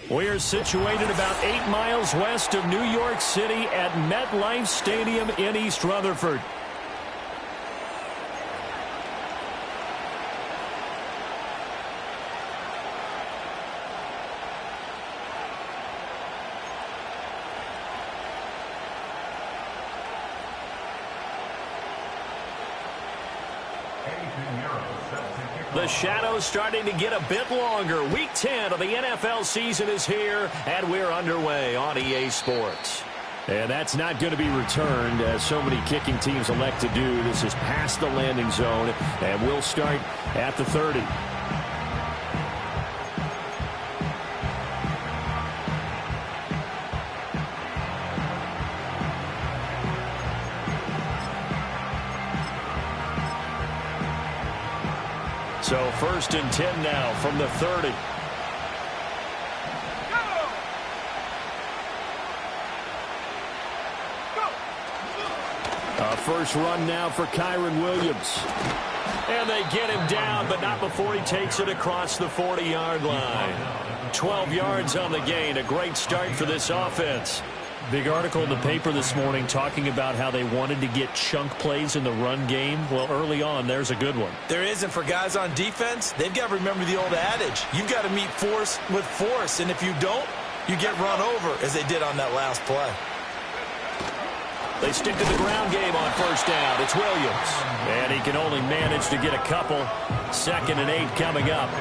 We're situated about 8 miles west of New York City at MetLife Stadium in East Rutherford. The shadow's starting to get a bit longer. Week 10 of the NFL season is here, and we're underway on EA Sports. And that's not going to be returned, as so many kicking teams elect to do. This is past the landing zone, and we'll start at the 30. So 1st and 10 now from the 30. First run now for Kyron Williams. And they get him down, but not before he takes it across the 40-yard line. 12 yards on the gain. A great start for this offense. Big article in the paper this morning talking about how they wanted to get chunk plays in the run game. Well, early on, there's a good one. There isn't for guys on defense. They've got to remember the old adage. You've got to meet force with force, and if you don't, you get run over, as they did on that last play. They stick to the ground game on first down. It's Williams. And he can only manage to get a couple. 2nd and 8 coming up.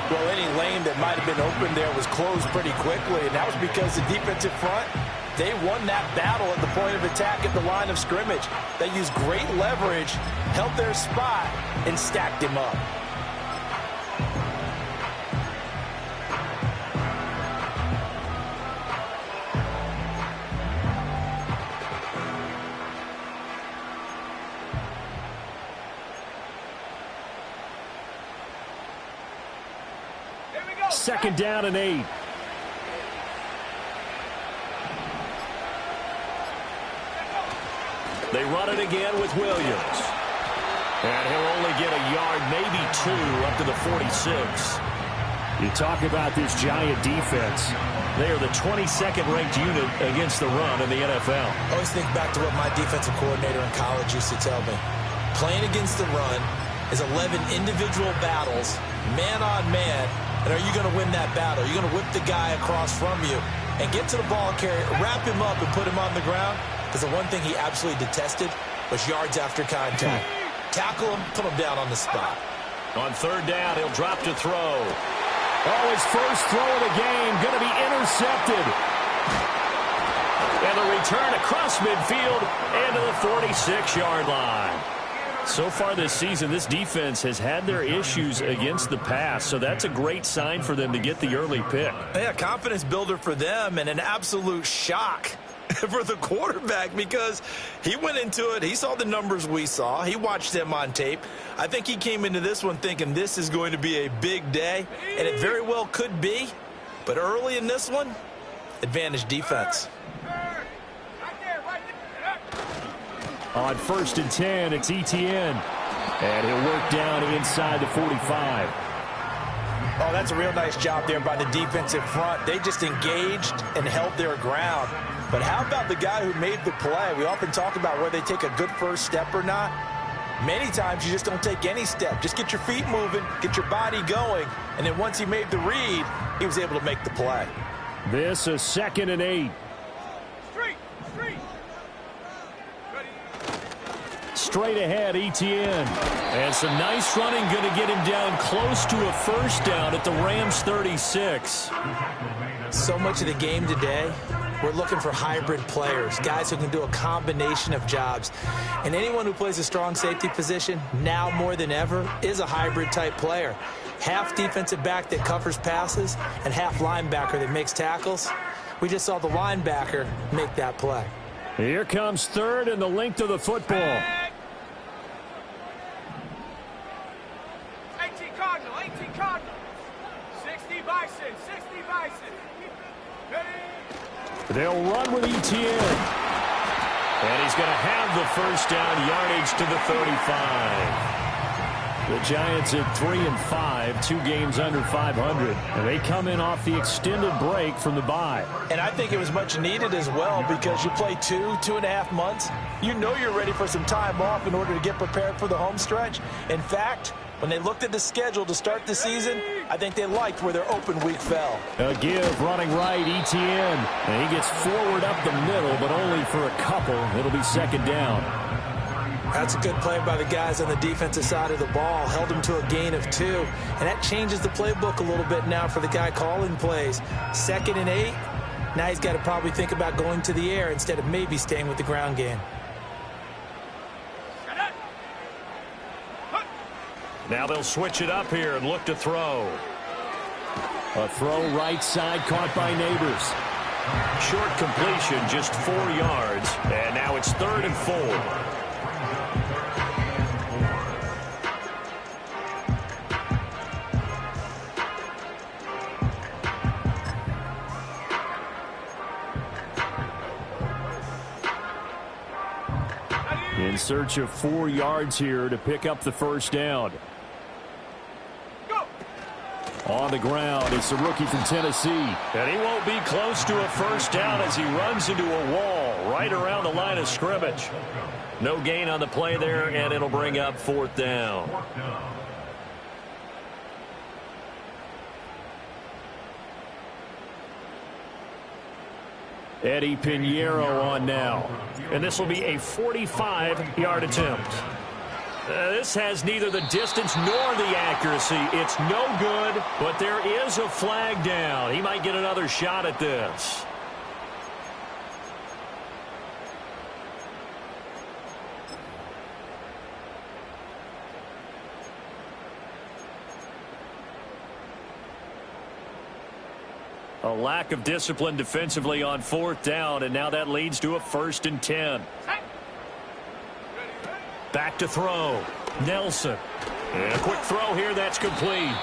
Well, any lane that might have been open there was closed pretty quickly, and that was because the defensive front, they won that battle at the point of attack at the line of scrimmage. They used great leverage, held their spot, and stacked him up. Second down and 8. They run it again with Williams. And he'll only get a yard, maybe 2, up to the 46. You talk about this Giant defense. They are the 22nd ranked unit against the run in the NFL. I always think back to what my defensive coordinator in college used to tell me. Playing against the run is 11 individual battles, man on man. And are you going to win that battle? Are you going to whip the guy across from you and get to the ball carrier, wrap him up, and put him on the ground? Because the one thing he absolutely detested was yards after contact. Tackle him, put him down on the spot. On 3rd down, he'll drop to throw. Oh, his first throw of the game going to be intercepted. And the return across midfield into the 46-yard line. So far this season, this defense has had their issues against the pass, so that's a great sign for them to get the early pick. Yeah, confidence builder for them and an absolute shock for the quarterback because he went into it. He saw the numbers we saw. He watched them on tape. I think he came into this one thinking this is going to be a big day, and it very well could be. But early in this one, advantage defense. On 1st and 10, it's Etienne. And he'll work down inside the 45. Oh, that's a real nice job there by the defensive front. They just engaged and held their ground. But how about the guy who made the play? We often talk about whether they take a good first step or not. Many times you just don't take any step. Just get your feet moving, get your body going, and then once he made the read, he was able to make the play. This is 2nd and 8. Straight ahead, Etienne. And some nice running going to get him down close to a first down at the Rams' 36. So much of the game today, we're looking for hybrid players, guys who can do a combination of jobs. And anyone who plays a strong safety position, now more than ever, is a hybrid type player. Half defensive back that covers passes and half linebacker that makes tackles. We just saw the linebacker make that play. Here comes 3rd and the length of the football. 18 Cardinal. 60 Bison. They'll run with Etienne. And he's going to have the first down, yardage to the 35. The Giants at 3-5, 2 games under 500. And they come in off the extended break from the bye. And I think it was much needed as well because you play 2.5 months. You know you're ready for some time off in order to get prepared for the home stretch. In fact, when they looked at the schedule to start the season, I think they liked where their open week fell. A give running right, ETN. And he gets forward up the middle, but only for a couple. It'll be second down. That's a good play by the guys on the defensive side of the ball. Held him to a gain of 2. And that changes the playbook a little bit now for the guy calling plays. 2nd and 8. Now he's got to probably think about going to the air instead of maybe staying with the ground game. Now they'll switch it up here and look to throw. A throw right side caught by Neighbors. Short completion, just 4 yards. And now it's 3rd and 4. In search of 4 yards here to pick up the first down. On the ground, it's the rookie from Tennessee. And he won't be close to a first down as he runs into a wall right around the line of scrimmage. No gain on the play there, and it'll bring up 4th down. Eddie Pinheiro on now. And this will be a 45-yard attempt. This has neither the distance nor the accuracy. It's no good, but there is a flag down. He might get another shot at this. A lack of discipline defensively on 4th down, and now that leads to a 1st and 10. Back to throw. Nelson. And a quick throw here that's complete.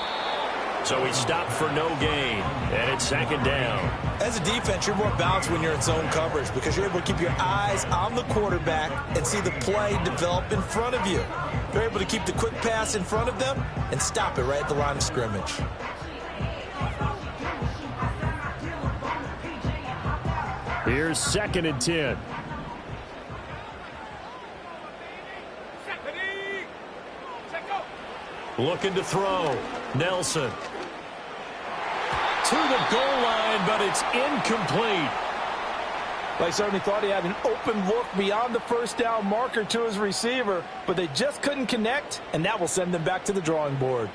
So he stopped for no gain, and it's 2nd down. As a defense, you're more balanced when you're in zone coverage because you're able to keep your eyes on the quarterback and see the play develop in front of you. You're able to keep the quick pass in front of them and stop it right at the line of scrimmage. Here's 2nd and 10. Looking to throw. Nelson. To the goal line, but it's incomplete. They certainly thought he had an open look beyond the first down marker to his receiver, but they just couldn't connect, and that will send them back to the drawing board.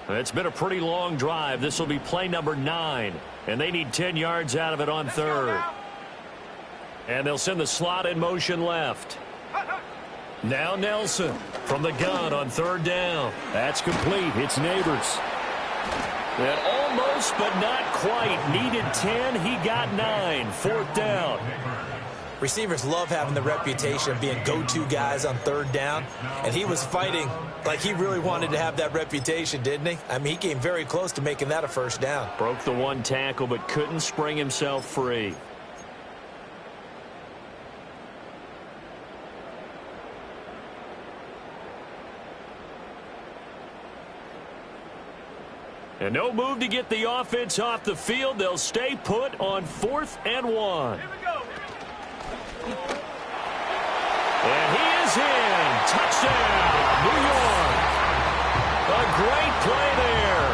It's been a pretty long drive. This will be play number 9, and they need 10 yards out of it on 3rd. And they'll send the slot in motion left. Now Nelson from the gun on 3rd down. That's complete. It's Neighbors. And almost, but not quite. Needed 10. He got 9. 4th down. Receivers love having the reputation of being go-to guys on 3rd down, and he was fighting like he really wanted to have that reputation, didn't he? I mean, he came very close to making that a first down. Broke the 1 tackle, but couldn't spring himself free. And no move to get the offense off the field. They'll stay put on 4th and 1. Here we go. And he is in. Touchdown, New York. A great play there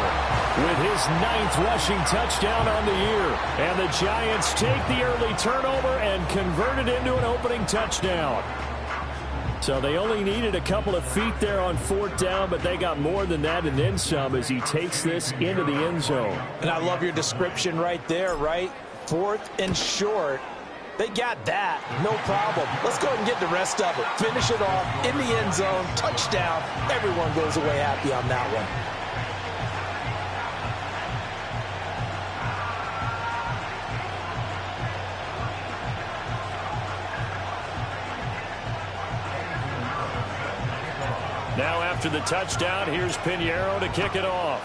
with his 9th rushing touchdown on the year. And the Giants take the early turnover and convert it into an opening touchdown. So they only needed a couple of feet there on 4th down, but they got more than that and then some as he takes this into the end zone. And I love your description right there, right? 4th and short. They got that. No problem. Let's go ahead and get the rest of it. Finish it off in the end zone. Touchdown. Everyone goes away happy on that one. Now after the touchdown, here's Pinheiro to kick it off.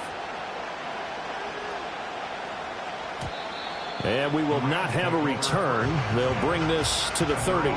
And we will not have a return. They'll bring this to the 30.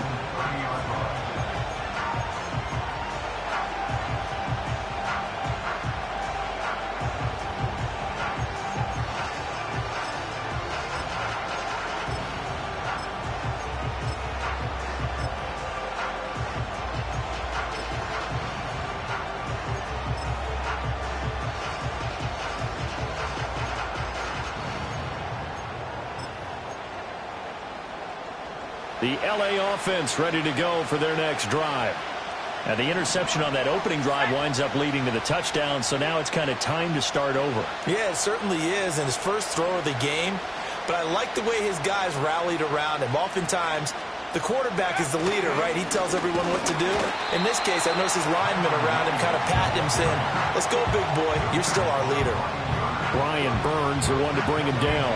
The LA offense ready to go for their next drive. And the interception on that opening drive winds up leading to the touchdown, so now it's kind of time to start over. Yeah, it certainly is, and his first throw of the game. But I like the way his guys rallied around him. Oftentimes, the quarterback is the leader, right? He tells everyone what to do. In this case, I noticed his linemen around him kind of patting him, saying, "Let's go, big boy. You're still our leader." Ryan Burns, the one to bring him down.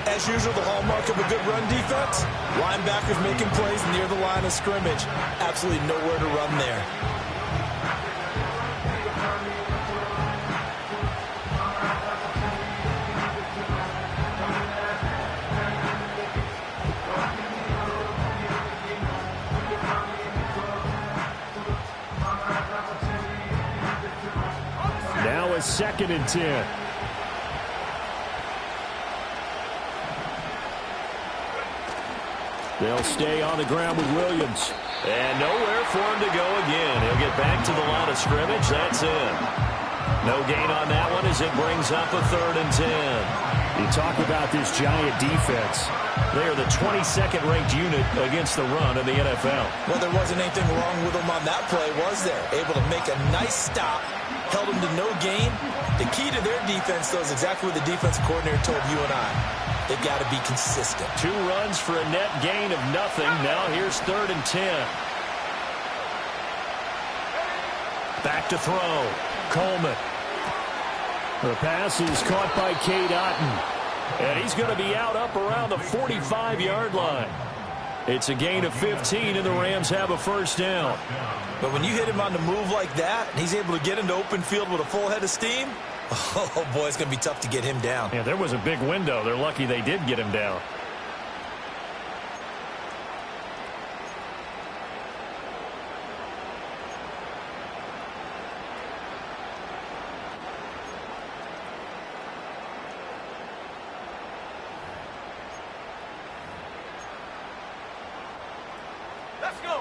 As usual, the hallmark of a good run defense, linebackers making plays near the line of scrimmage. Absolutely nowhere to run there. Now a 2nd and 10. They'll stay on the ground with Williams. And nowhere for him to go again. He'll get back to the line of scrimmage. That's it. No gain on that one as it brings up a 3rd and 10. You talk about this Giant defense. They are the 22nd ranked unit against the run in the NFL. Well, there wasn't anything wrong with them on that play, was there? Able to make a nice stop, held them to no gain. The key to their defense, though, is exactly what the defensive coordinator told you and I. They've got to be consistent. 2 runs for a net gain of nothing. Now here's 3rd and 10. Back to throw. Coleman. The pass is caught by Cade Otton. And he's going to be out up around the 45-yard line. It's a gain of 15, and the Rams have a 1st down. But when you hit him on the move like that, and he's able to get into open field with a full head of steam, oh, boy, it's going to be tough to get him down. Yeah, there was a big window. They're lucky they did get him down. Let's go.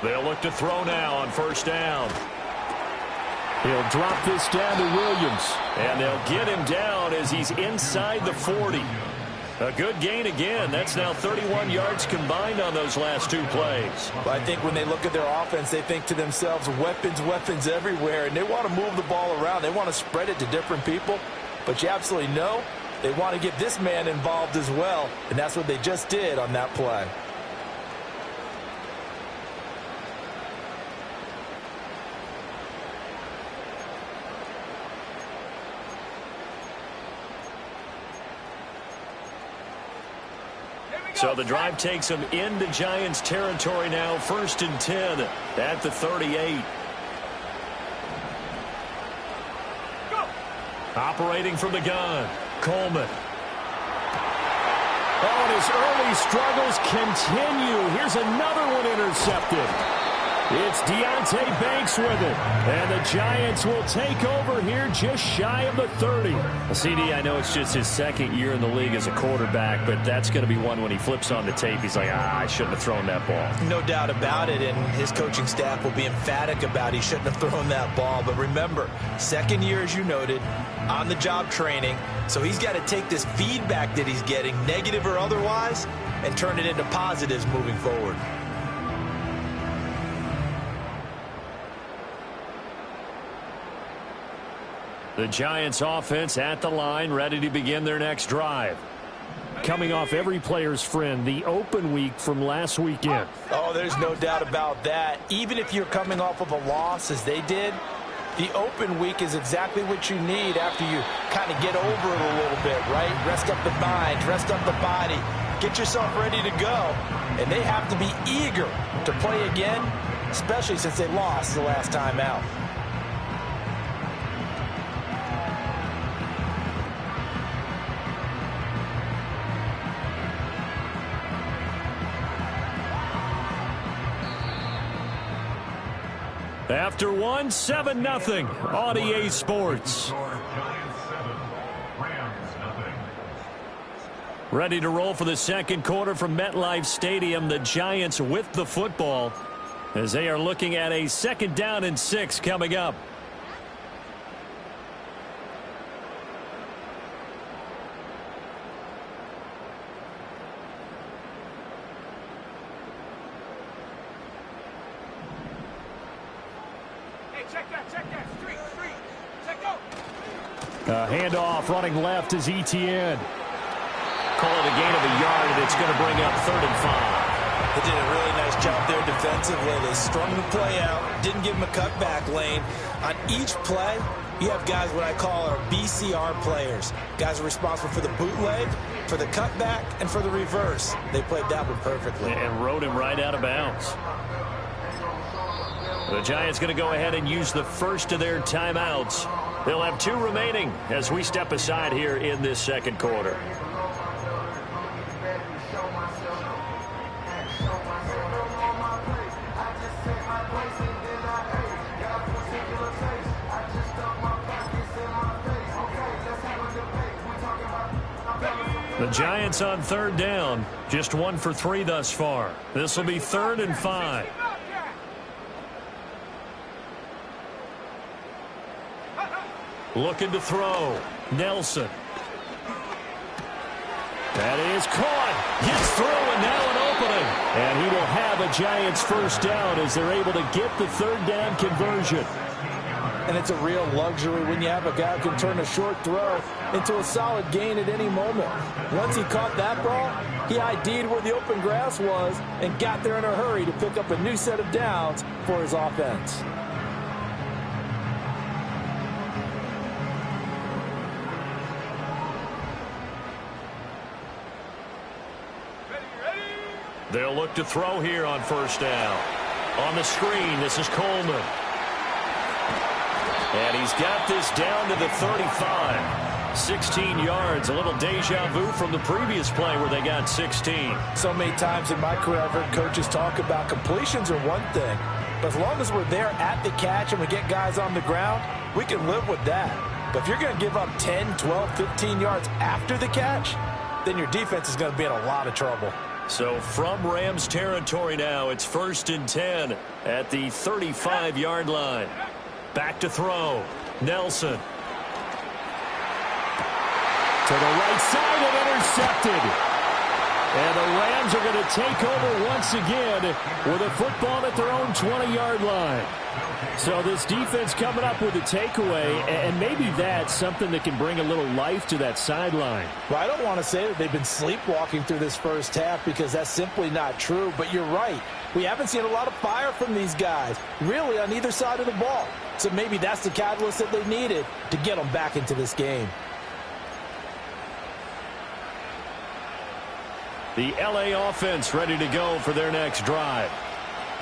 They'll look to throw now on 1st down. He'll drop this down to Williams. And they'll get him down as he's inside the 40. A good gain again. That's now 31 yards combined on those last 2 plays. But I think when they look at their offense, they think to themselves, weapons, weapons everywhere. And they want to move the ball around. They want to spread it to different people. But you absolutely know they want to get this man involved as well. And that's what they just did on that play. So the drive takes them into Giants territory now. 1st and 10 at the 38. Go. Operating from the gun. Coleman. Oh, and his early struggles continue. Here's another one intercepted. It's Deonte Banks with it. And the Giants will take over here just shy of the 30. Well, CD, I know it's just his 2nd year in the league as a quarterback, but that's going to be one when he flips on the tape. He's like, I shouldn't have thrown that ball. No doubt about it, and his coaching staff will be emphatic about he shouldn't have thrown that ball. But remember, 2nd year, as you noted, on-the-job training. So he's got to take this feedback that he's getting, negative or otherwise, and turn it into positives moving forward. The Giants offense at the line, ready to begin their next drive. Coming off every player's friend, the open week from last weekend. Oh, there's no doubt about that. Even if you're coming off of a loss as they did, the open week is exactly what you need after you kind of get over it a little bit, right? Rest up the mind, rest up the body, get yourself ready to go. And they have to be eager to play again, especially since they lost the last time out. After one, 7-0 on EA Sports. Ready to roll for the second quarter from MetLife Stadium. The Giants with the football as they are looking at a 2nd down and 6 coming up. Handoff running left is ETN. Call it a gain of a yard, and it's going to bring up 3rd and 5. They did a really nice job there defensively. They strung the play out, didn't give him a cutback lane. On each play, you have guys what I call our BCR players. Guys are responsible for the bootleg, for the cutback, and for the reverse. They played that one perfectly. And rode him right out of bounds. The Giants going to go ahead and use the first of their timeouts. They'll have 2 remaining as we step aside here in this second quarter. The Giants on 3rd down, just 1 for 3 thus far. This will be 3rd and 5. Looking to throw. Nelson. That is caught. Gets through, and now an opening. And he will have a Giants first down as they're able to get the 3rd down conversion. And it's a real luxury when you have a guy who can turn a short throw into a solid gain at any moment. Once he caught that ball, he ID'd where the open grass was and got there in a hurry to pick up a new set of downs for his offense. They'll look to throw here on 1st down. On the screen, this is Coleman. And he's got this down to the 35. 16 yards, a little deja vu from the previous play where they got 16. So many times in my career, I've heard coaches talk about completions are one thing, but as long as we're there at the catch and we get guys on the ground, we can live with that. But if you're going to give up 10, 12, 15 yards after the catch, then your defense is going to be in a lot of trouble. So from Rams territory now, it's 1st and 10 at the 35-yard line. Back to throw. Nelson. To the right side and intercepted. And the Rams are going to take over once again with a football at their own 20-yard line. So this defense coming up with a takeaway, and maybe that's something that can bring a little life to that sideline. Well, I don't want to say that they've been sleepwalking through this first half because that's simply not true, but you're right. We haven't seen a lot of fire from these guys, really on either side of the ball. So maybe that's the catalyst that they needed to get them back into this game. The LA offense ready to go for their next drive.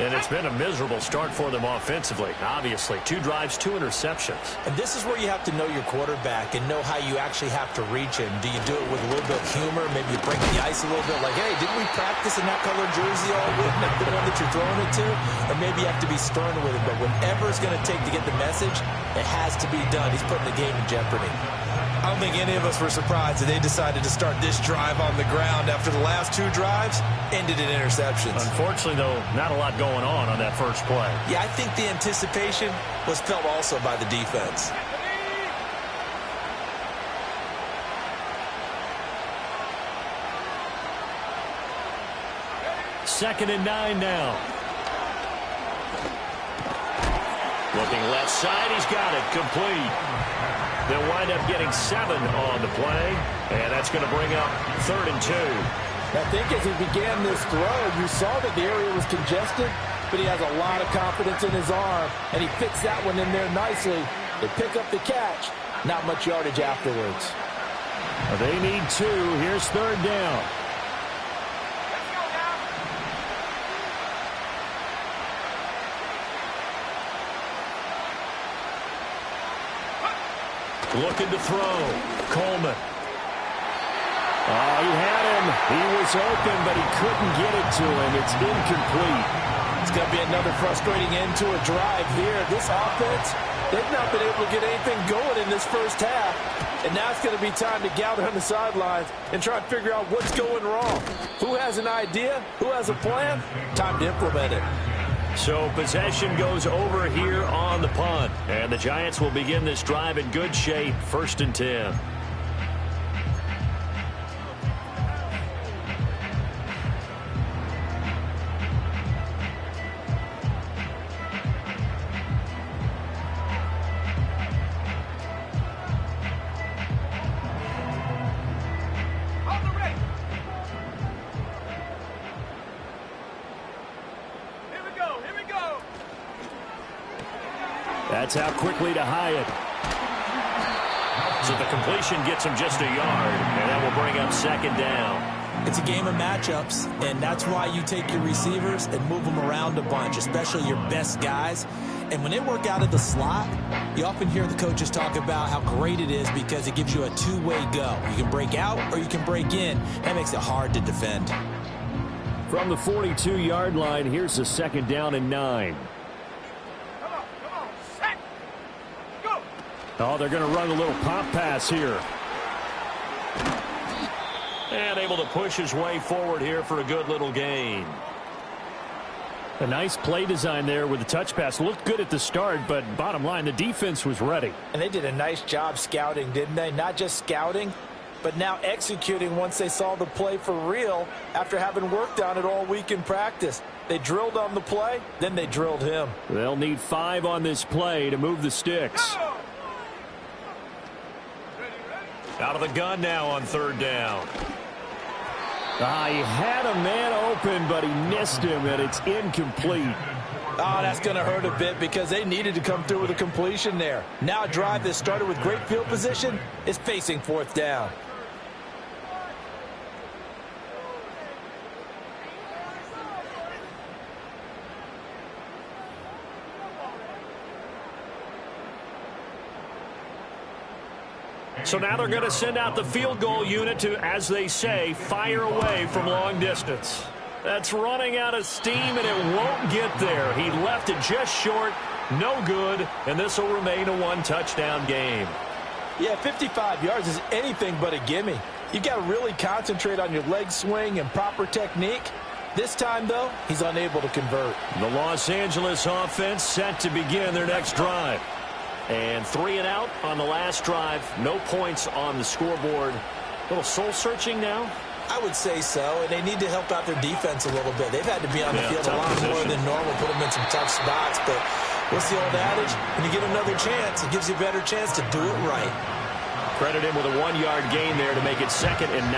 And it's been a miserable start for them offensively. Obviously, 2 drives, 2 interceptions. And this is where you have to know your quarterback and know how you actually have to reach him. Do you do it with a little bit of humor? Maybe you break the ice a little bit like, hey, didn't we practice in that color jersey all week? Not the one that you're throwing it to? Or maybe you have to be stern with him. But whatever it's going to take to get the message, it has to be done. He's putting the game in jeopardy. I don't think any of us were surprised that they decided to start this drive on the ground after the last 2 drives ended in interceptions. Unfortunately, though, not a lot going on that first play. Yeah, I think the anticipation was felt also by the defense. Second and 9 now. Looking left side, he's got it, complete. They'll wind up getting 7 on the play, and that's going to bring up 3rd and 2. I think as he began this throw, you saw that the area was congested, but he has a lot of confidence in his arm, and he fits that one in there nicely. They pick up the catch, not much yardage afterwards. They need 2. Here's 3rd down. Looking to throw. Coleman. Oh, he had him. He was open, but he couldn't get it to him. It's incomplete. It's going to be another frustrating end to a drive here. This offense, they've not been able to get anything going in this first half. And now it's going to be time to gather on the sidelines and try and figure out what's going wrong. Who has an idea? Who has a plan? Time to implement it. So possession goes over here on the punt. And the Giants will begin this drive in good shape, 1st and 10. That's out quickly to Hyatt. So the completion gets him just a yard, and that will bring up 2nd down. It's a game of matchups, and that's why you take your receivers and move them around a bunch, especially your best guys. And when they work out of the slot, you often hear the coaches talk about how great it is because it gives you a two-way go. You can break out or you can break in. That makes it hard to defend. From the 42-yard line, here's the 2nd down and 9. Oh, they're going to run a little pop pass here. And able to push his way forward here for a good little gain. A nice play design there with the touch pass. Looked good at the start, but bottom line, the defense was ready. And they did a nice job scouting, didn't they? Not just scouting, but now executing once they saw the play for real after having worked on it all week in practice. They drilled on the play, then they drilled him. They'll need 5 on this play to move the sticks. Out of the gun now on 3rd down. He had a man open, but he missed him, and it's incomplete. Oh, that's going to hurt a bit because they needed to come through with a completion there. Now a drive that started with great field position is facing 4th down. So now they're going to send out the field goal unit to, as they say, fire away from long distance. That's running out of steam, and it won't get there. He left it just short, no good, and this will remain a 1-touchdown game. Yeah, 55 yards is anything but a gimme. You've got to really concentrate on your leg swing and proper technique. This time, though, he's unable to convert. The Los Angeles offense set to begin their next drive. And 3 and out on the last drive. No points on the scoreboard. A little soul-searching now? I would say so, and they need to help out their defense a little bit. They've had to be on the field a lot more than normal, put them in some tough spots. But what's the old adage? When you get another chance, it gives you a better chance to do it right. Credit him with a 1-yard gain there to make it 2nd and 9.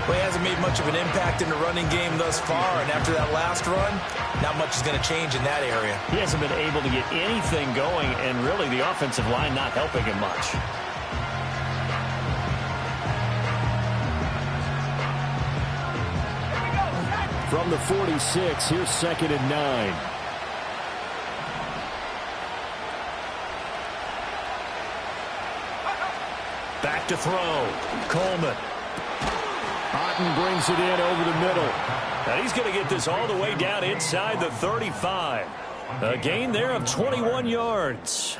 Well, he hasn't made much of an impact in the running game thus far, and after that last run, not much is going to change in that area. He hasn't been able to get anything going, and really the offensive line not helping him much. From the 46, here's 2nd and 9. Back to throw. Coleman. Otten brings it in over the middle. And he's going to get this all the way down inside the 35. A gain there of 21 yards.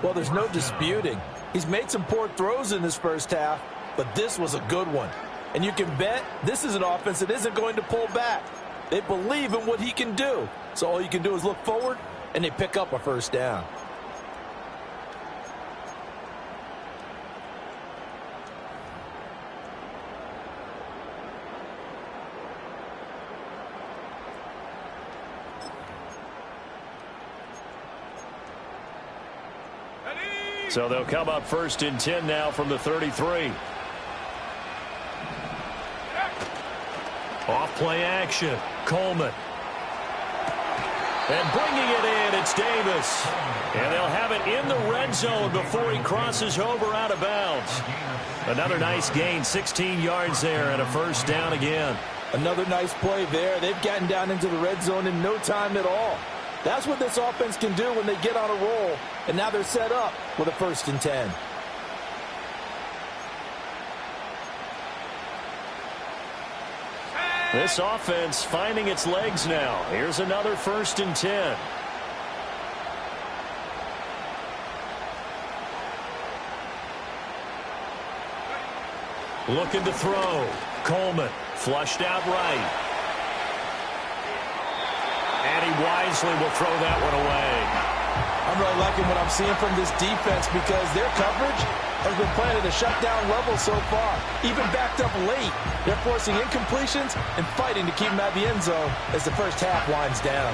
Well, there's no disputing. He's made some poor throws in this first half, but this was a good one. And you can bet this is an offense that isn't going to pull back. They believe in what he can do. So all you can do is look forward, and they pick up a 1st down. So they'll come up 1st and 10 now from the 33. Off play action. Coleman. And bringing it in, it's Davis. And they'll have it in the red zone before he crosses over out of bounds. Another nice gain, 16 yards there, and a 1st down again. Another nice play there. They've gotten down into the red zone in no time at all. That's what this offense can do when they get on a roll. And now they're set up with a 1st and 10. This offense finding its legs now. Here's another 1st and 10. Looking to throw. Coleman flushed out right. And he wisely will throw that one away. I'm really liking what I'm seeing from this defense because their coverage has been playing at a shutdown level so far. Even backed up late, they're forcing incompletions and fighting to keep them at the end zone as the first half winds down.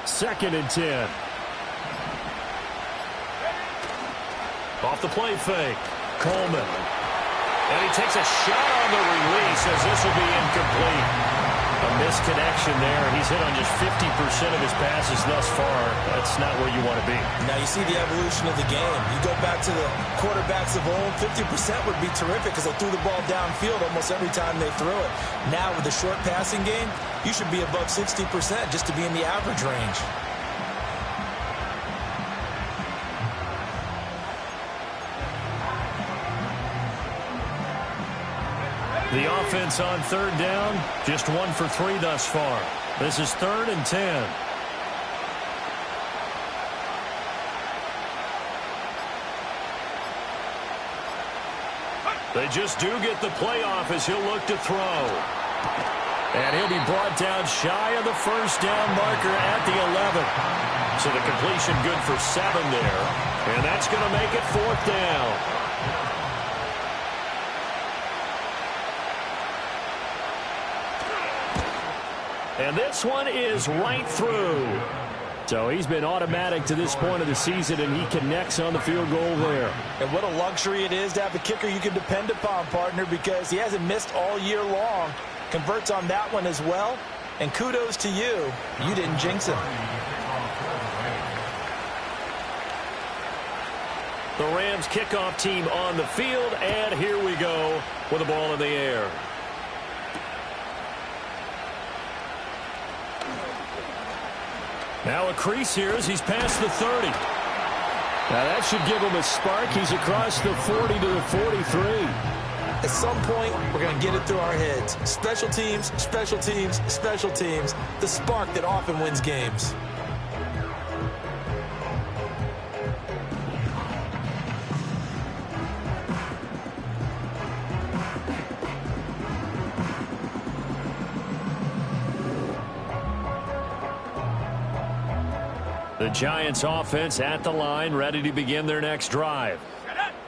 Second and 10. Off the play fake. Coleman. And he takes a shot on the release as this will be incomplete. A misconnection there. He's hit on just 50% of his passes thus far. That's not where you want to be. Now you see the evolution of the game. You go back to the quarterbacks of old, 50% would be terrific because they threw the ball downfield almost every time they threw it. Now with the short passing game, you should be above 60% just to be in the average range. The offense on 3rd down, just 1 for 3 thus far. This is 3rd and 10. They just do get the playoff as he'll look to throw. And he'll be brought down shy of the 1st down marker at the 11. So the completion good for 7 there. And that's going to make it 4th down. And this one is right through. So he's been automatic to this point of the season, and he connects on the field goal there. And what a luxury it is to have a kicker you can depend upon, partner, because he hasn't missed all year long. Converts on that one as well. And kudos to you. You didn't jinx him. The Rams kickoff team on the field, and here we go with the ball in the air. Now a crease here as he's past the 30. Now that should give him a spark. He's across the 40 to the 43. At some point, we're going to get it through our heads. Special teams, special teams, special teams. The spark that often wins games. The Giants offense at the line, ready to begin their next drive.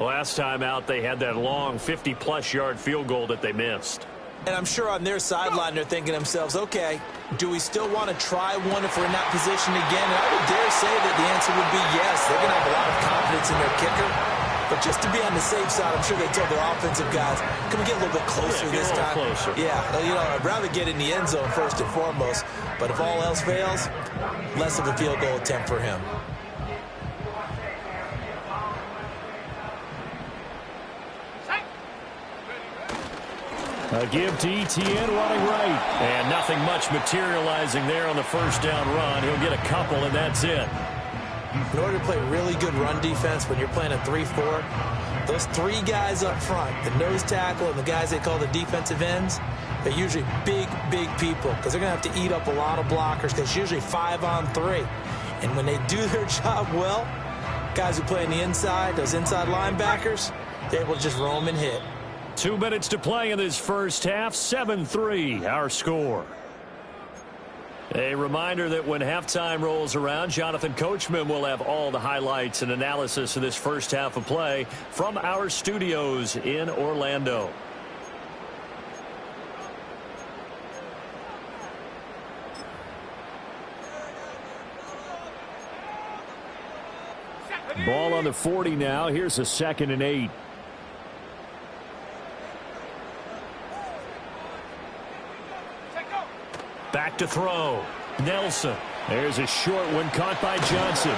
Last time out, they had that long 50-plus yard field goal that they missed. And I'm sure on their sideline they're thinking to themselves, okay, do we still want to try one if we're in that position again? And I would dare say that the answer would be yes. They're going to have a lot of confidence in their kicker. But just to be on the safe side, I'm sure they told their offensive guys, can we get a little bit closer this time? Closer. Yeah, you know, I'd rather get in the end zone first and foremost. But if all else fails, less of a field goal attempt for him. A give to ETN running right. And nothing much materializing there on the 1st down run. He'll get a couple, and that's it. In order to play really good run defense when you're playing a 3-4, those 3 guys up front, the nose tackle and the guys they call the defensive ends, they're usually big, big people because they're going to have to eat up a lot of blockers because it's usually 5 on 3. And when they do their job well, guys who play on the inside, those inside linebackers, they're able to just roam and hit. 2 minutes to play in this first half. 7-3 our score. A reminder that when halftime rolls around, Jonathan Coachman will have all the highlights and analysis of this first half of play from our studios in Orlando. Ball on the 40 now. Here's a 2nd and 8. Back to throw. Nelson There's a short one caught by Johnson.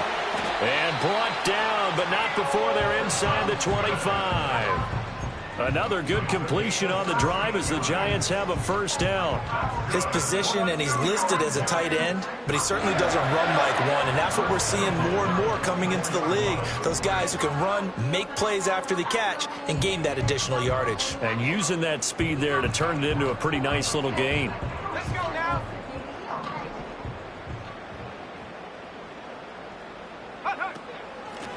And brought down, but not before they're inside the 25. Another good completion on the drive as the Giants have a first down. His position, and he's listed as a tight end, but he certainly doesn't run like one, and that's what we're seeing more and more coming into the league. Those guys who can run, make plays after the catch, and gain that additional yardage. And using that speed there to turn it into a pretty nice little gain. Let's go now.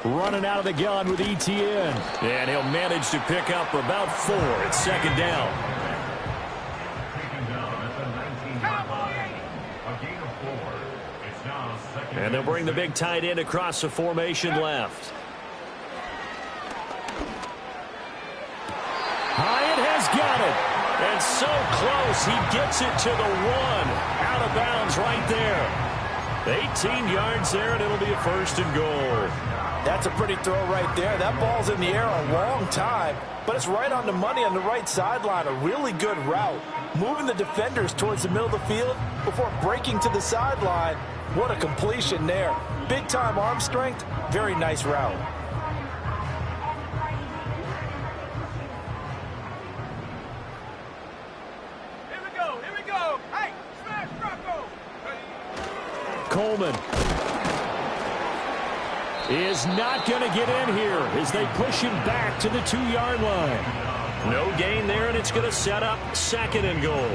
Running out of the gun with ETN. And he'll manage to pick up about 4 at second down. And they'll bring the big tight end across the formation left. Hyatt has got it. And so close, he gets it to the 1. Out of bounds right there. 18 yards there, and it'll be a first and goal. That's a pretty throw right there. That ball's in the air a long time, but it's right on the money on the right sideline. A really good route. Moving the defenders towards the middle of the field before breaking to the sideline. What a completion there. Big-time arm strength. Very nice route. Here we go. Here we go. Hey, smash Rocco. Coleman is not going to get in here as they push him back to the 2-yard line. No gain there, and it's going to set up second and goal.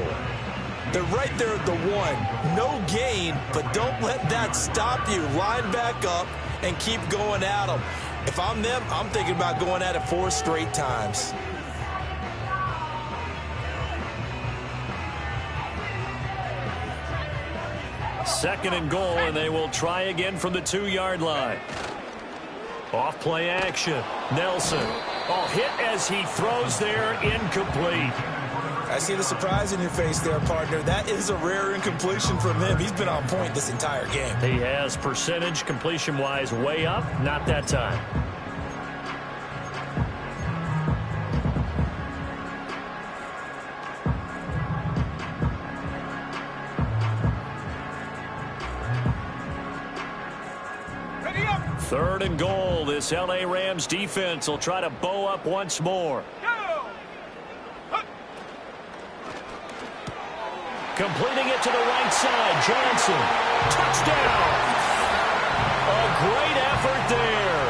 They're right there at the 1. No gain, but don't let that stop you. Line back up and keep going at them. If I'm them, I'm thinking about going at it 4 straight times. Second and goal, and they will try again from the 2-yard line. Off play action. Nelson. Oh, hit as he throws there, incomplete. I see the surprise in your face there, partner. That is a rare incompletion from him. He's been on point this entire game. He has percentage completion-wise way up. Not that time. Ready up. Third and goal. This L.A. Rams defense will try to bow up once more. Go. Completing it to the right side. Johnson. Touchdown. A great effort there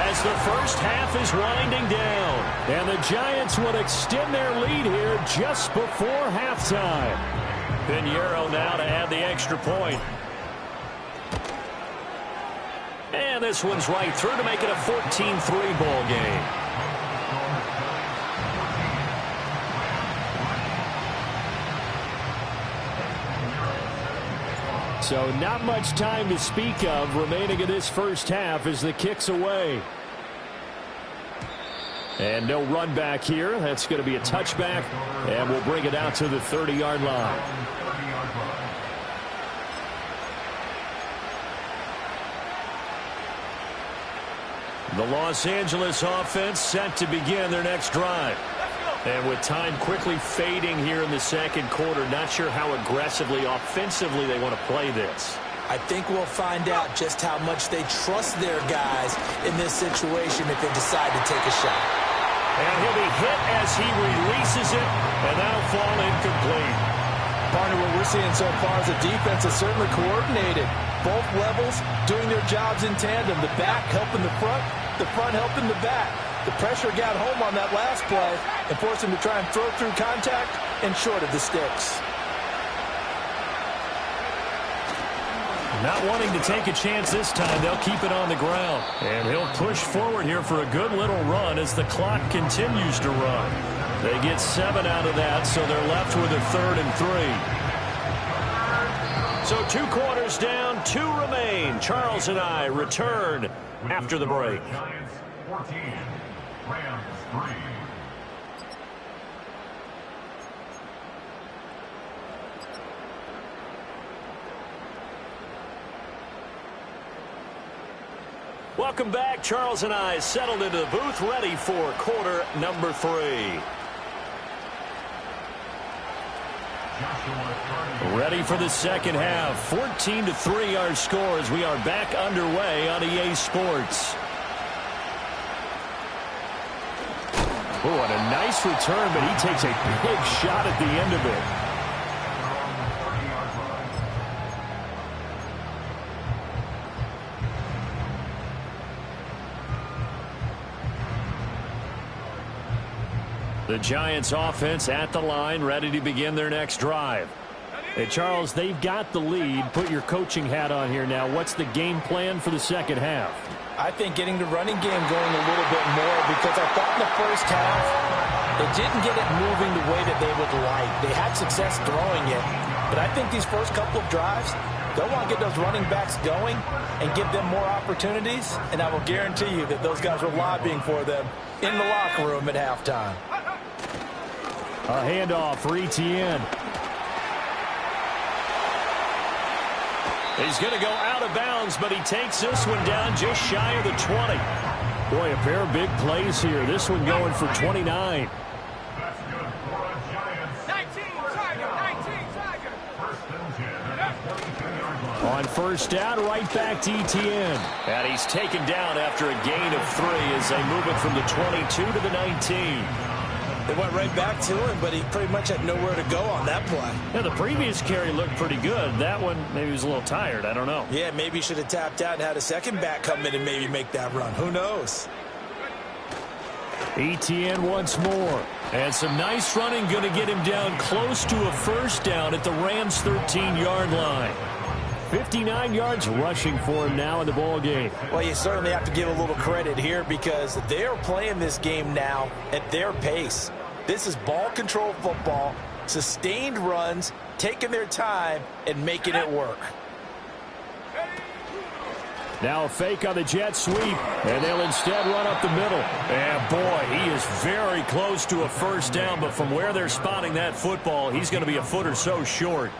as the first half is winding down. And the Giants will extend their lead here just before halftime. Pinheiro now to add the extra point. And this one's right through to make it a 14-3 ball game. So not much time to speak of remaining in this first half as the kick's away. And no run back here. That's going to be a touchback, and we'll bring it out to the 30-yard line. The Los Angeles offense set to begin their next drive. And with time quickly fading here in the second quarter, not sure how aggressively, offensively they want to play this. I think we'll find out just how much they trust their guys in this situation if they decide to take a shot. And he'll be hit as he releases it, and that'll fall incomplete. Partner, what we're seeing so far is the defense is certainly coordinated. Both levels doing their jobs in tandem. The back helping the front helping the back. The pressure got home on that last play and forced him to try and throw through contact and short of the sticks. Not wanting to take a chance this time, they'll keep it on the ground. And he'll push forward here for a good little run as the clock continues to run. They get 7 out of that, so they're left with a 3rd and 3. So 2 quarters down, 2 remain. Charles and I return after the break. Giants 14, Rams 3. Welcome back. Charles and I settled into the booth, ready for quarter number 3. Joshua 30. Ready for the second half. 14-3 our score as we are back underway on EA Sports. Oh, and a nice return, but he takes a big shot at the end of it. The Giants offense at the line, ready to begin their next drive. Hey, Charles, they've got the lead. Put your coaching hat on here now. What's the game plan for the second half? I think getting the running game going a little bit more, because I thought in the first half they didn't get it moving the way that they would like. They had success throwing it, but I think these first couple of drives, they'll want to get those running backs going and give them more opportunities, and I will guarantee you that those guys were lobbying for them in the locker room at halftime. A handoff for ETN. He's going to go out of bounds, but he takes this one down just shy of the 20. Boy, a pair of big plays here. This one going for 29. That's good for a Giants. 19, Tiger. First and 10 at the 22-yard line. On first down, right back to ETN. And he's taken down after a gain of 3 as they move it from the 22 to the 19. They went right back to him, but he pretty much had nowhere to go on that play. Yeah, the previous carry looked pretty good. That one, maybe he was a little tired. I don't know. Yeah, maybe he should have tapped out and had a second back come in and maybe make that run. Who knows? ETN once more. And some nice running going to get him down close to a first down at the Rams' 13-yard line. 59 yards rushing for him now in the ball game. Well, you certainly have to give a little credit here because they are playing this game now at their pace. This is ball control football, sustained runs, taking their time and making it work. Now a fake on the jet sweep, and they'll instead run up the middle. And boy, he is very close to a first down, but from where they're spotting that football, he's going to be a foot or so short.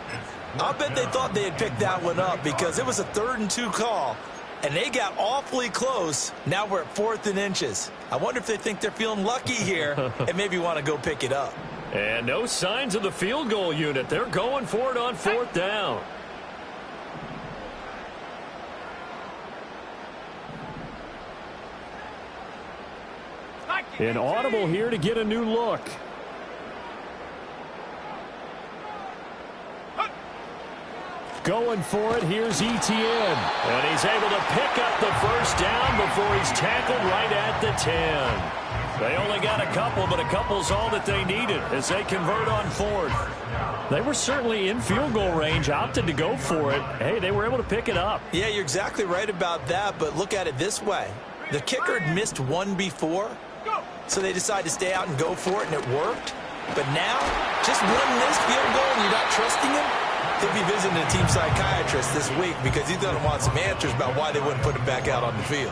I bet they thought they had picked that one up because it was a 3rd and 2 call, and they got awfully close. Now we're at 4th and inches. I wonder if they think they're feeling lucky here and maybe want to go pick it up. And no signs of the field goal unit. They're going for it on 4th down. An audible here to get a new look. Going for it, here's ETN. And he's able to pick up the first down before he's tackled right at the 10. They only got a couple, but a couple's all that they needed as they convert on 4th. They were certainly in field goal range, opted to go for it. Hey, they were able to pick it up. Yeah, you're exactly right about that, but look at it this way. The kicker had missed one before, so they decided to stay out and go for it, and it worked. But now, just one missed field goal and you're not trusting him? He'll be visiting a team psychiatrist this week because he's going to want some answers about why they wouldn't put him back out on the field.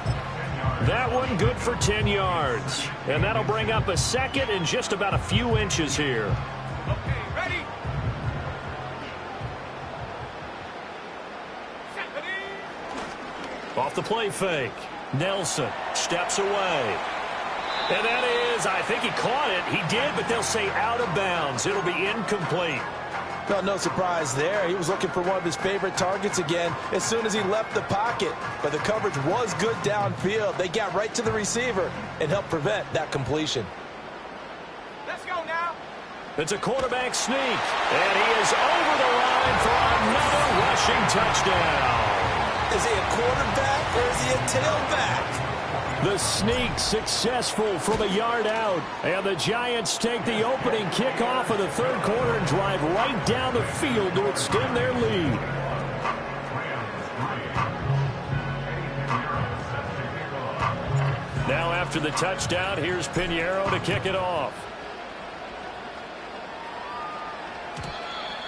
That one good for 10 yards. And that'll bring up a second and just about a few inches here. Okay, ready? Off the play fake. Nelson steps away. And that is, I think he caught it. He did, but they'll say out of bounds. It'll be incomplete. Well, no surprise there. He was looking for one of his favorite targets again as soon as he left the pocket. But the coverage was good downfield. They got right to the receiver and helped prevent that completion. Let's go now. It's a quarterback sneak. And he is over the line for another rushing touchdown. Is he a quarterback or is he a tailback? The sneak successful from a yard out. And the Giants take the opening kickoff of the 3rd quarter and drive right down the field to extend their lead. Now after the touchdown, here's Pinheiro to kick it off.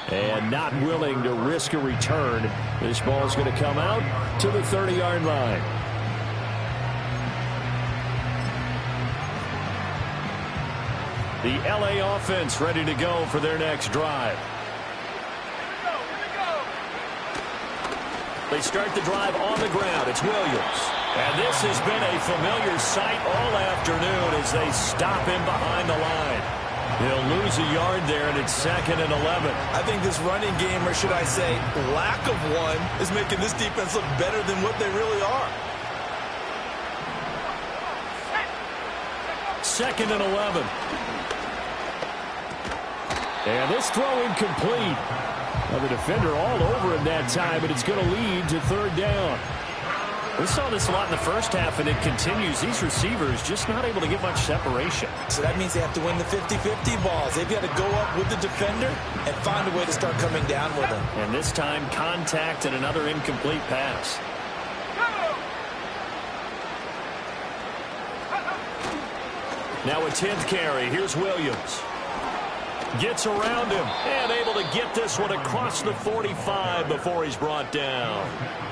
And not willing to risk a return. This ball is going to come out to the 30-yard line. The LA offense ready to go for their next drive. Here we go. They start the drive on the ground. It's Williams. And this has been a familiar sight all afternoon as they stop him behind the line. He'll lose a yard there, and it's 2nd and 11. I think this running game, or should I say lack of one, is making this defense look better than what they really are. 2nd and 11. And this throw incomplete. Well, the defender all over him that time, but it's going to lead to 3rd down. We saw this a lot in the first half, and it continues. These receivers just not able to get much separation. So that means they have to win the 50-50 balls. They've got to go up with the defender and find a way to start coming down with him. And this time, contact and another incomplete pass. Now a 10th carry. Here's Williams. Gets around him and able to get this one across the 45 before he's brought down.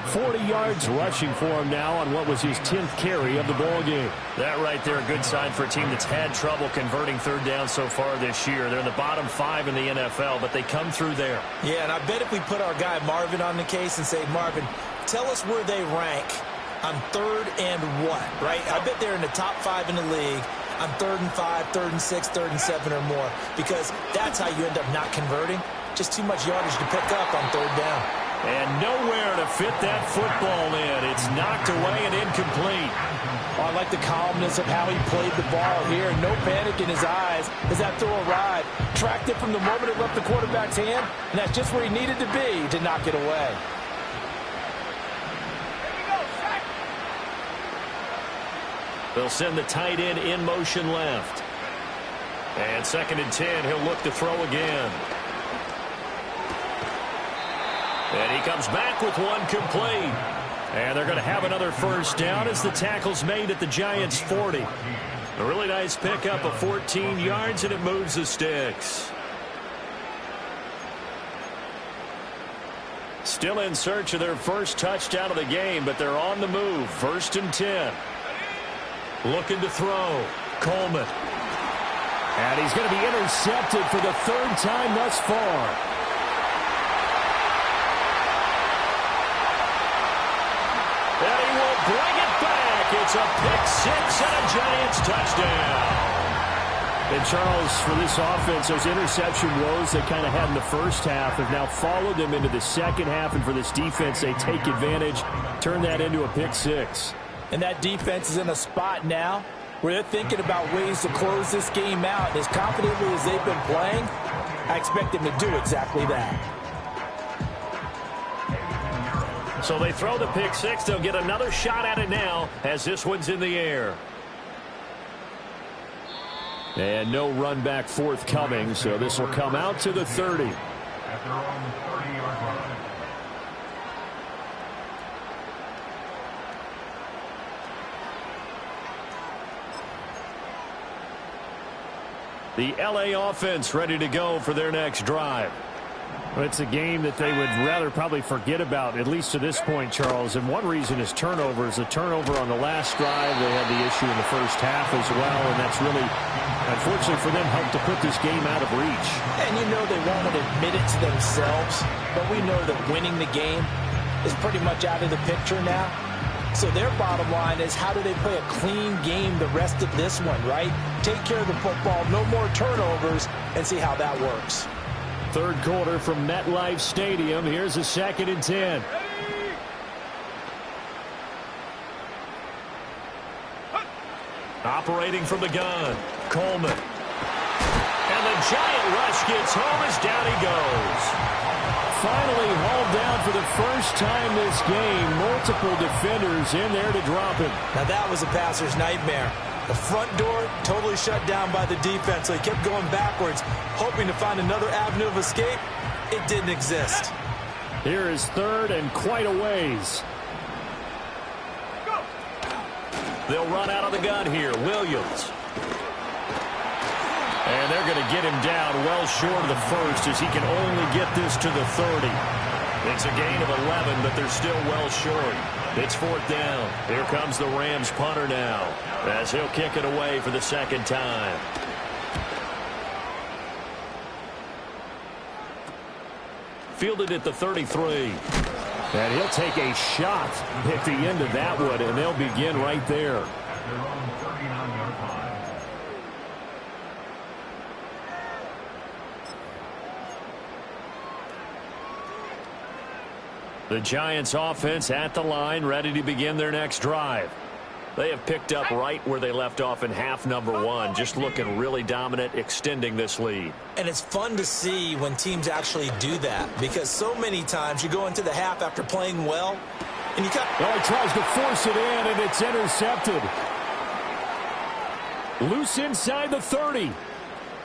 40 yards rushing for him now on what was his 10th carry of the ball game. That right there, a good sign for a team that's had trouble converting 3rd down so far this year. They're in the bottom 5 in the NFL, but they come through there. Yeah, and I bet if we put our guy Marvin on the case and say, Marvin, tell us where they rank on 3rd and what, right? I bet they're in the top 5 in the league on 3rd and 5, 3rd and 6, 3rd and 7 or more, because that's how you end up not converting. Just too much yardage to pick up on 3rd down. And nowhere to fit that football in. It's knocked away and incomplete. Oh, I like the calmness of how he played the ball here. No panic in his eyes as that throw arrived. Tracked it from the moment it left the quarterback's hand, and that's just where he needed to be to knock it away. They'll send the tight end in motion left. And 2nd and 10, he'll look to throw again. And he comes back with one complete. And they're going to have another 1st down as the tackle's made at the Giants' 40. A really nice pickup of 14 yards, and it moves the sticks. Still in search of their first touchdown of the game, but they're on the move. 1st and 10. Looking to throw. Coleman. And he's going to be intercepted for the 3rd time thus far. And he will bring it back. It's a pick-6 and a Giants touchdown. And Charles, for this offense, those interception woes they kind of had in the first half have now followed them into the second half. And for this defense, they take advantage, turn that into a pick-6. And that defense is in a spot now where they're thinking about ways to close this game out. And as confidently as they've been playing, I expect them to do exactly that. So they throw the pick-6. They'll get another shot at it now as this one's in the air. And no run back forthcoming, so this will come out to the 30. At their own 30-yard line. The LA offense ready to go for their next drive. Well, it's a game that they would rather probably forget about, at least to this point, Charles. And one reason is turnovers. The turnover on the last drive, they had the issue in the first half as well, and that's really, unfortunately for them, helped to put this game out of reach. And you know they won't admit it to themselves, but we know that winning the game is pretty much out of the picture now. So their bottom line is, how do they play a clean game the rest of this one, right? Take care of the football, no more turnovers, and see how that works. 3rd quarter from MetLife Stadium. Here's a 2nd and 10. Operating from the gun, Coleman. And the giant rush gets home as down he goes. Finally hauled down for the first time this game. Multiple defenders in there to drop him. Now that was a passer's nightmare. The front door totally shut down by the defense, so he kept going backwards, hoping to find another avenue of escape. It didn't exist. Here is 3rd and quite a ways. They'll run out of the gun here. Williams. And they're going to get him down well short of the 1st as he can only get this to the 30. It's a gain of 11, but they're still well short. It's 4th down. Here comes the Rams punter now as he'll kick it away for the 2nd time. Fielded at the 33. And he'll take a shot at the end of that one, and they'll begin right there. At their own 39-yard line. The Giants offense at the line, ready to begin their next drive. They have picked up right where they left off in half number one, just looking really dominant, extending this lead. And it's fun to see when teams actually do that, because so many times you go into the half after playing well, and you well, he tries to force it in, and it's intercepted. Loose inside the 30.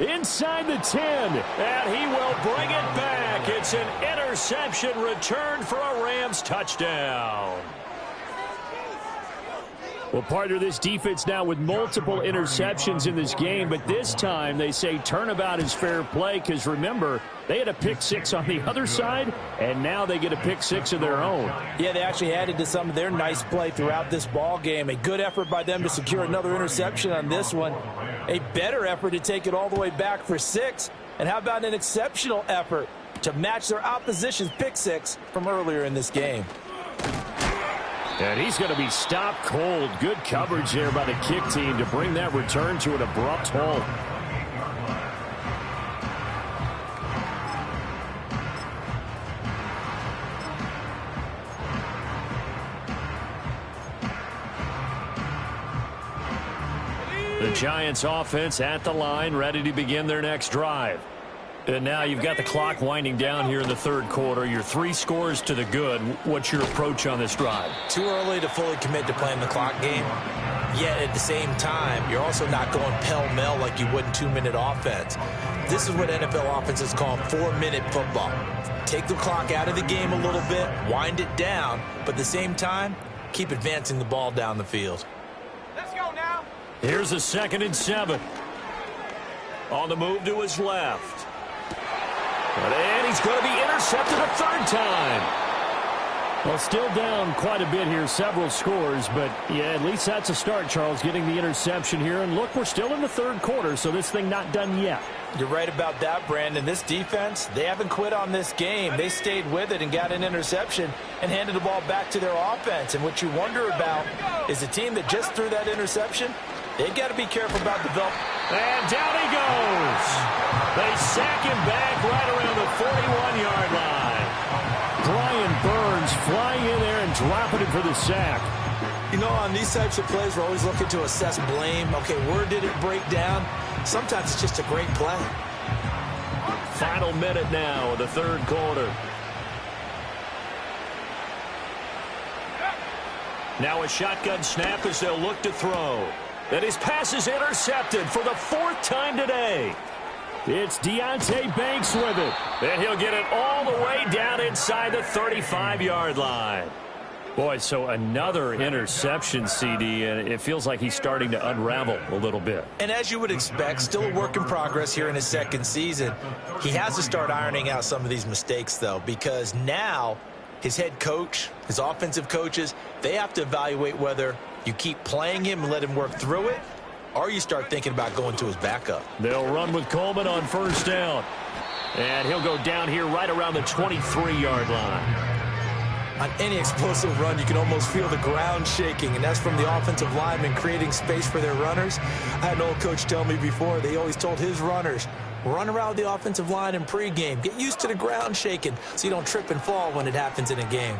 Inside the 10. And he will bring it back. It's an interception return for a Rams touchdown. Well, partner, this defense now with multiple interceptions in this game, but this time they say turnabout is fair play because, remember, they had a pick six on the other side, and now they get a pick six of their own. Yeah, they actually added to some of their nice play throughout this ball game. A good effort by them to secure another interception on this one. A better effort to take it all the way back for 6. And how about an exceptional effort to match their opposition's pick six from earlier in this game? And he's going to be stopped cold. Good coverage there by the kick team to bring that return to an abrupt halt. The Giants offense at the line, ready to begin their next drive. And now you've got the clock winding down here in the third quarter. You're 3 scores to the good. What's your approach on this drive? Too early to fully commit to playing the clock game. Yet at the same time, you're also not going pell-mell like you would in 2-minute offense. This is what NFL offenses call 4-minute football. Take the clock out of the game a little bit, wind it down, but at the same time, keep advancing the ball down the field. Let's go now. Here's a 2nd and 7. On the move to his left. And he's going to be intercepted a 3rd time. Well, still down quite a bit here, several scores, but yeah, at least that's a start, Charles, getting the interception here. And look, we're still in the 3rd quarter, so this thing not done yet. You're right about that, Brandon. This defense, they haven't quit on this game. They stayed with it and got an interception and handed the ball back to their offense. And what you wonder about is a team that just threw that interception, they've got to be careful about development. And down he goes. They sack him back right around the 41-yard line. Brian Burns flying in there and dropping it for the sack. You know, on these types of plays, we're always looking to assess blame. Okay, where did it break down? Sometimes it's just a great play. Final minute now of the 3rd quarter. Now a shotgun snap as they'll look to throw. And his pass is intercepted for the 4th time today. It's Deonte Banks with it. And he'll get it all the way down inside the 35-yard line. Boy, so another interception, CD, and it feels like he's starting to unravel a little bit. And as you would expect, still a work in progress here in his 2nd season. He has to start ironing out some of these mistakes, though, because now his head coach, his offensive coaches, they have to evaluate whether you keep playing him and let him work through it, or you start thinking about going to his backup. They'll run with Coleman on 1st down. And he'll go down here right around the 23-yard line. On any explosive run, you can almost feel the ground shaking, and that's from the offensive linemen creating space for their runners. I had an old coach tell me before, they always told his runners, run around the offensive line in pregame. Get used to the ground shaking so you don't trip and fall when it happens in a game.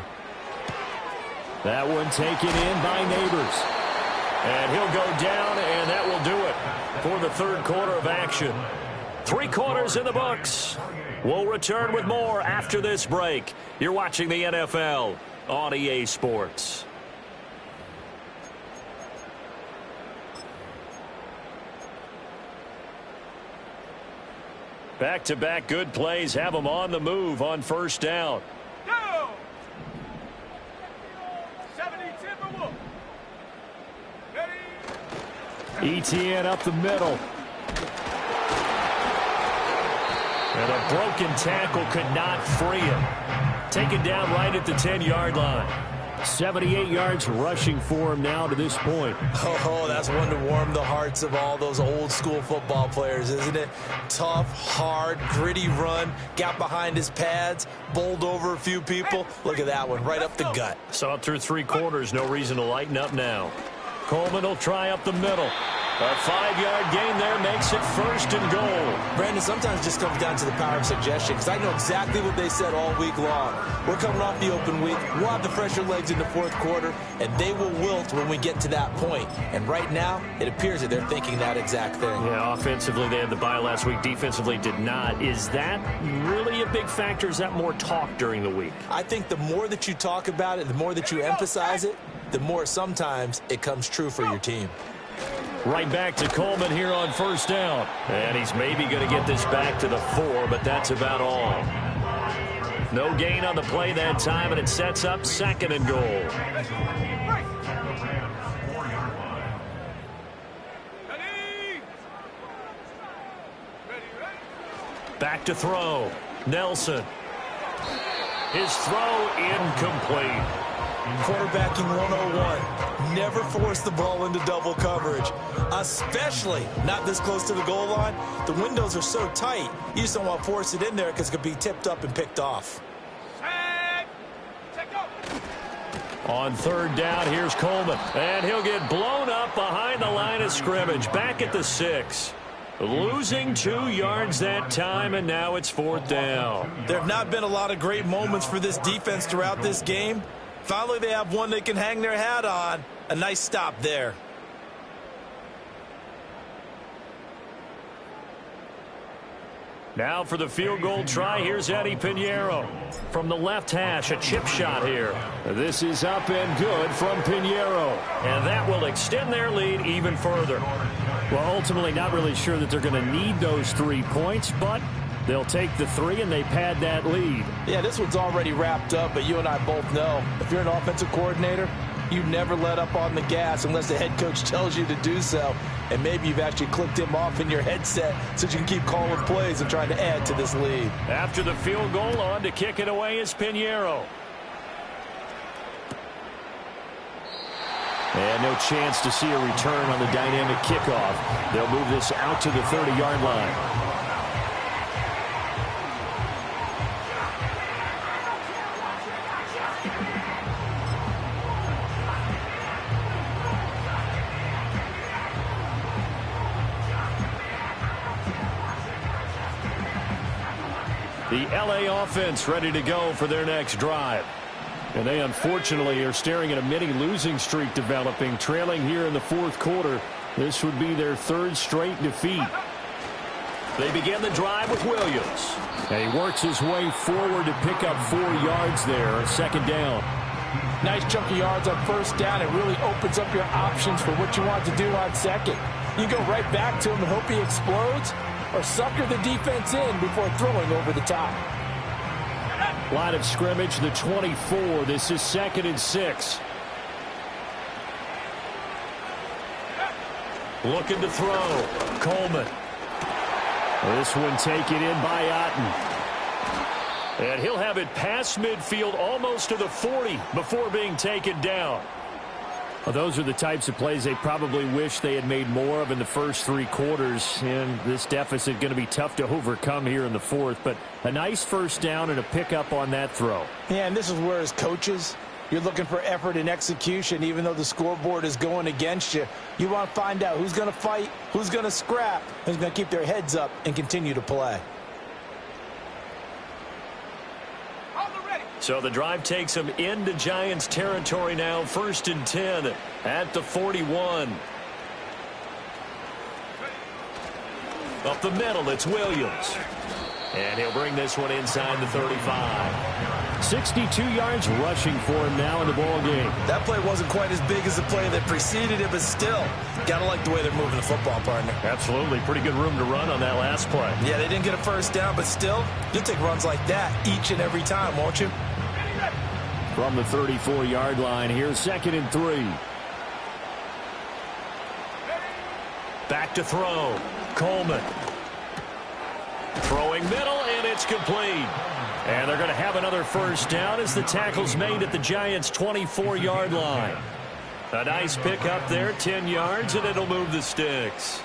That one taken in by Neighbors. And he'll go down, and that will do it for the 3rd quarter of action. 3 quarters in the books. We'll return with more after this break. You're watching the NFL on EA Sports. Back-to-back good plays have them on the move on 1st down. Go! 70 Timberwolves. Ready? ETN up the middle. And a broken tackle could not free him. Taken down right at the 10-yard line. 78 yards rushing for him now to this point. Oh, that's one to warm the hearts of all those old-school football players, isn't it? Tough, hard, gritty run, got behind his pads, bowled over a few people. Look at that one, right up the gut. Saw it through 3 quarters, no reason to lighten up now. Coleman will try up the middle. A 5-yard gain there makes it 1st and goal. Brandon, sometimes it just comes down to the power of suggestion, because I know exactly what they said all week long. We're coming off the open week. We'll have the fresher legs in the 4th quarter, and they will wilt when we get to that point. And right now, it appears that they're thinking that exact thing. Yeah, offensively, they had the bye last week. Defensively, did not. Is that really a big factor? Is that more talk during the week? I think the more that you talk about it, the more that you emphasize it, the more sometimes it comes true for your team. Right back to Coleman here on 1st down. And he's maybe going to get this back to the 4, but that's about all. No gain on the play that time, and it sets up 2nd and goal. Back to throw. Nelson. His throw incomplete. Quarterbacking 101. Never force the ball into double coverage, especially not this close to the goal line. The windows are so tight, you just don't want to force it in there because it could be tipped up and picked off. On 3rd down, here's Coleman. And he'll get blown up behind the line of scrimmage. Back at the 6. Losing 2 yards that time, and now it's 4th down. There have not been a lot of great moments for this defense throughout this game. Finally, they have one they can hang their hat on. A nice stop there. Now for the field goal try, here's Eddie Pinheiro. From the left hash, a chip shot here. This is up and good from Pinheiro. And that will extend their lead even further. Well, ultimately, not really sure that they're going to need those 3 points, but they'll take the 3 and they pad that lead. Yeah, this one's already wrapped up, but you and I both know if you're an offensive coordinator, you never let up on the gas unless the head coach tells you to do so. And maybe you've actually clicked him off in your headset so you can keep calling plays and trying to add to this lead. After the field goal, on to kick it away is Pinheiro. And no chance to see a return on the dynamic kickoff. They'll move this out to the 30-yard line. The LA offense ready to go for their next drive. And they unfortunately are staring at a mini losing streak developing, trailing here in the 4th quarter. This would be their 3rd straight defeat. They begin the drive with Williams. And he works his way forward to pick up 4 yards there on 2nd down. Nice chunk of yards on 1st down. It really opens up your options for what you want to do on 2nd. You go right back to him and hope he explodes, or sucker the defense in before throwing over the top. Line of scrimmage, the 24. This is 2nd and 6. Looking to throw. Coleman. This one taken in by Otten. And he'll have it past midfield almost to the 40 before being taken down. Well, those are the types of plays they probably wish they had made more of in the first 3 quarters. And this deficit going to be tough to overcome here in the 4th. But a nice 1st down and a pickup on that throw. Yeah, and this is where as coaches, you're looking for effort and execution. Even though the scoreboard is going against you, you want to find out who's going to fight, who's going to scrap, who's going to keep their heads up and continue to play. So the drive takes them into Giants territory now. 1st and 10 at the 41. Up the middle, it's Williams. And he'll bring this one inside the 35. 62 yards rushing for him now in the ball game. That play wasn't quite as big as the play that preceded it, but still, got to like the way they're moving the football, partner. Absolutely. Pretty good room to run on that last play. Yeah, they didn't get a 1st down, but still, you'll take runs like that each and every time, won't you? From the 34-yard line, here's 2nd and 3. Back to throw. Coleman. Throwing middle, and it's complete. And they're going to have another 1st down as the tackle's made at the Giants' 24-yard line. A nice pick up there, 10 yards, and it'll move the sticks.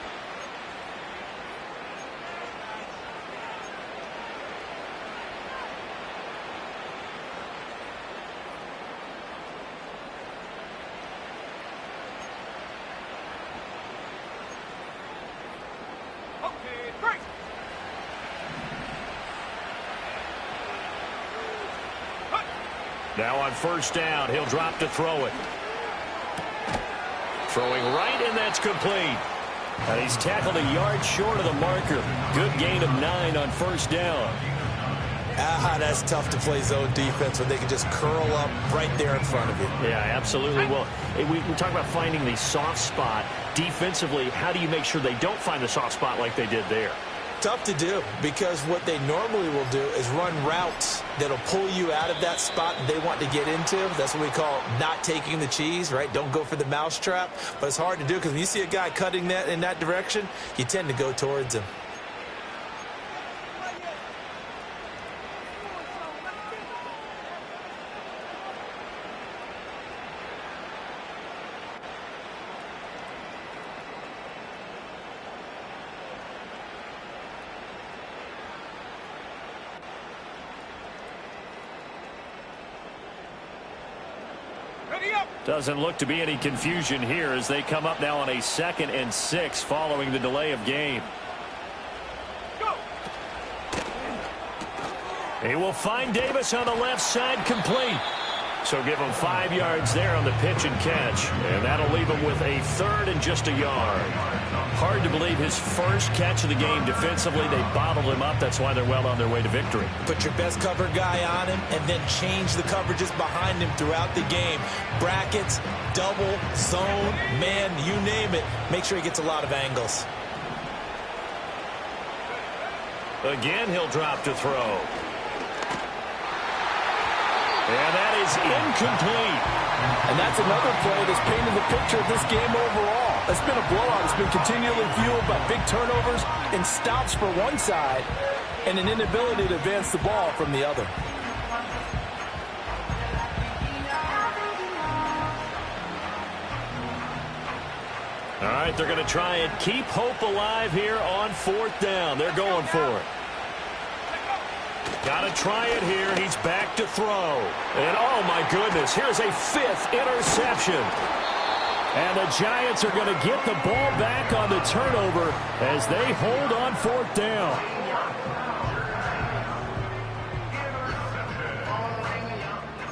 Now on first down, he'll drop to throw it. Throwing right, and that's complete. And he's tackled a yard short of the marker. Good gain of 9 on first down. That's tough to play zone defense when they can just curl up right there in front of you. Yeah, absolutely. Well, we talk about finding the soft spot. Defensively, how do you make sure they don't find the soft spot like they did there? Tough to do, because what they normally will do is run routes that'll pull you out of that spot that they want to get into. That's what we call not taking the cheese, right? Don't go for the mousetrap. But it's hard to do because when you see a guy cutting that in that direction, you tend to go towards him. Doesn't look to be any confusion here as they come up now on a 2nd and 6 following the delay of game. Go. He will find Davis on the left side, complete. So give him 5 yards there on the pitch and catch. And that'll leave him with a 3rd and just a yard. Hard to believe his first catch of the game defensively. They bottled him up. That's why they're well on their way to victory. Put your best cover guy on him and then change the coverages behind him throughout the game. Brackets, double, zone, man, you name it. Make sure he gets a lot of angles. Again, he'll drop to throw. And that is incomplete. And that's another play that's painted the picture of this game overall. It's been a blowout. It's been continually fueled by big turnovers and stops for one side and an inability to advance the ball from the other. All right, they're going to try and keep hope alive here on 4th down. They're going for it. Got to try it here. He's back to throw. And, oh, my goodness, here's a 5th interception. And the Giants are going to get the ball back on the turnover as they hold on 4th down.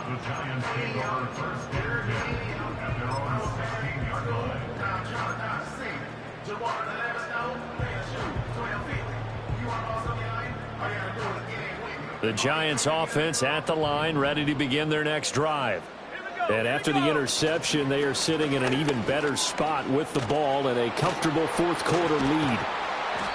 The Giants take over first down at their own 16-yard line. The Giants offense at the line, ready to begin their next drive. And after the interception, they are sitting in an even better spot with the ball and a comfortable 4th quarter lead.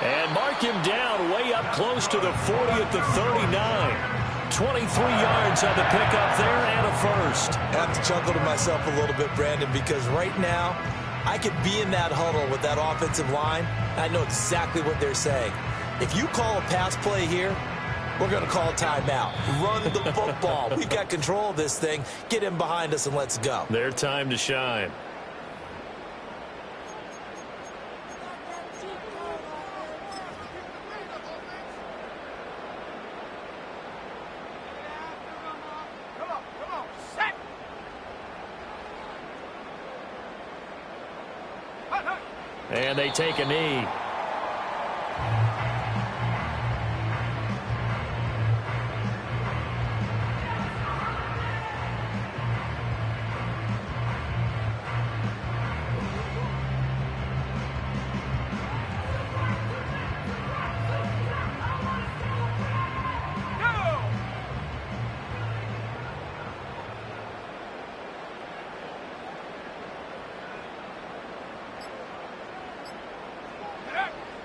And mark him down way up close to the 40 at the 39. 23 yards on the pickup there and a 1st. I have to chuckle to myself a little bit, Brandon, because right now I could be in that huddle with that offensive line. I know exactly what they're saying. If you call a pass play here, we're going to call a timeout. Run the football. We've got control of this thing. Get him behind us and let's go. Their time to shine. Come on, set. And they take a knee.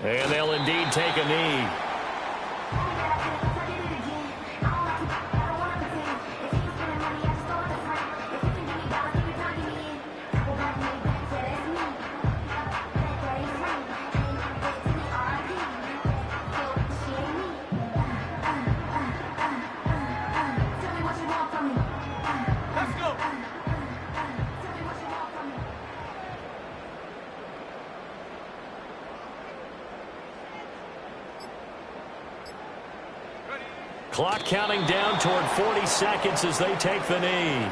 And they'll indeed take a knee. Clock counting down toward 40 seconds as they take the knee.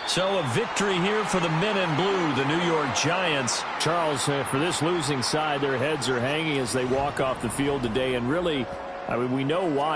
So a victory here for the men in blue, the New York Giants. Charles, for this losing side, their heads are hanging as they walk off the field today. And really, I mean, we know why.